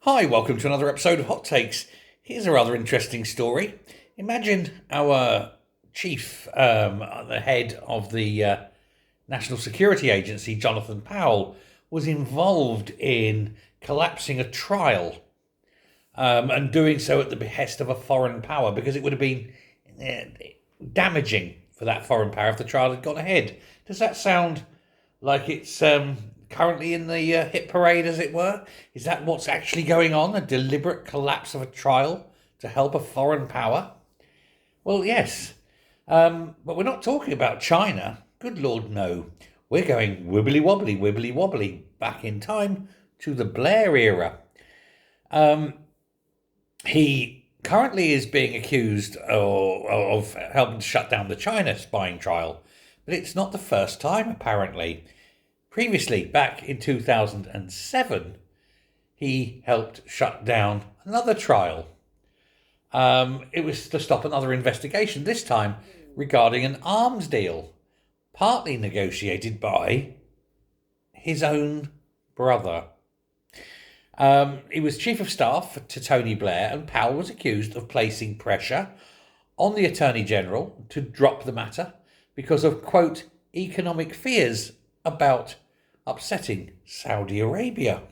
Hi, welcome to another episode of Hot Takes. Here's a rather interesting story. Imagine our chief, the head of the National Security Agency, Jonathan Powell, was involved in collapsing a trial and doing so at the behest of a foreign power because it would have been damaging for that foreign power if the trial had gone ahead. Does that sound like it's currently in the hit parade, as it were? Is that what's actually going on? A deliberate collapse of a trial to help a foreign power? Well, yes. But we're not talking about China. Good Lord, no. We're going wibbly wobbly back in time to the Blair era. He currently is being accused of helping to shut down the China spying trial, but it's not the first time, apparently. Previously, back in 2007, he helped shut down another trial. It was to stop another investigation, this time regarding an arms deal, partly negotiated by his own brother. He was chief of staff to Tony Blair, and Powell was accused of placing pressure on the Attorney General to drop the matter because of, quote, economic fears about upsetting Saudi Arabia.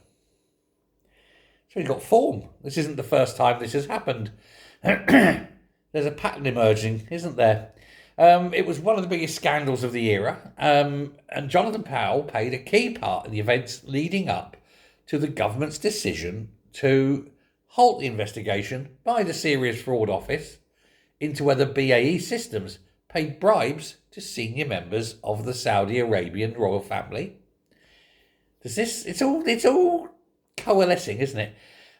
So he's got form. This isn't the first time this has happened. There's a pattern emerging, isn't there? It was one of the biggest scandals of the era, and Jonathan Powell played a key part in the events leading up to the government's decision to halt the investigation by the Serious Fraud Office into whether BAE Systems paid bribes to senior members of the Saudi Arabian royal family. It's all coalescing, isn't it?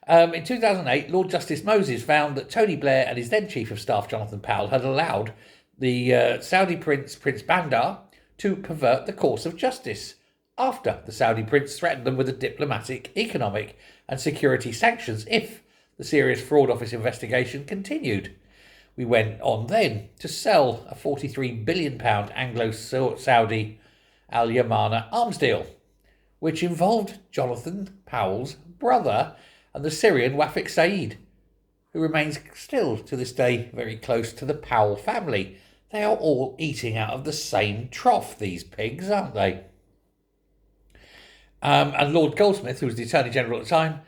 In 2008, Lord Justice Moses found that Tony Blair and his then Chief of Staff, Jonathan Powell, had allowed the Saudi Prince Bandar to pervert the course of justice after the Saudi Prince threatened them with a diplomatic, economic and security sanctions if the Serious Fraud Office investigation continued. We went on then to sell a £43 billion Anglo-Saudi Al-Yamana arms deal, which involved Jonathan Powell's brother and the Syrian Wafik Saeed, who remains still to this day very close to the Powell family. They are all eating out of the same trough, these pigs, aren't they? And Lord Goldsmith, who was the Attorney General at the time,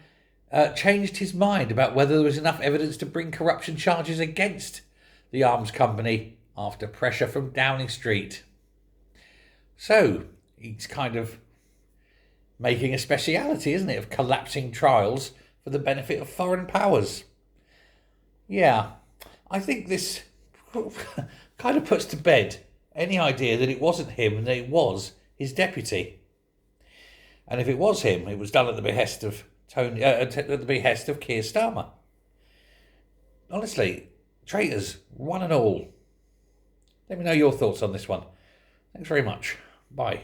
changed his mind about whether there was enough evidence to bring corruption charges against the arms company after pressure from Downing Street. So he's kind of making a speciality, isn't it, of collapsing trials for the benefit of foreign powers. Yeah, I think this kind of puts to bed any idea that it wasn't him and that it was his deputy. And if it was him, it was done at the behest of Keir Starmer. Honestly, traitors, one and all. Let me know your thoughts on this one. Thanks very much. Bye.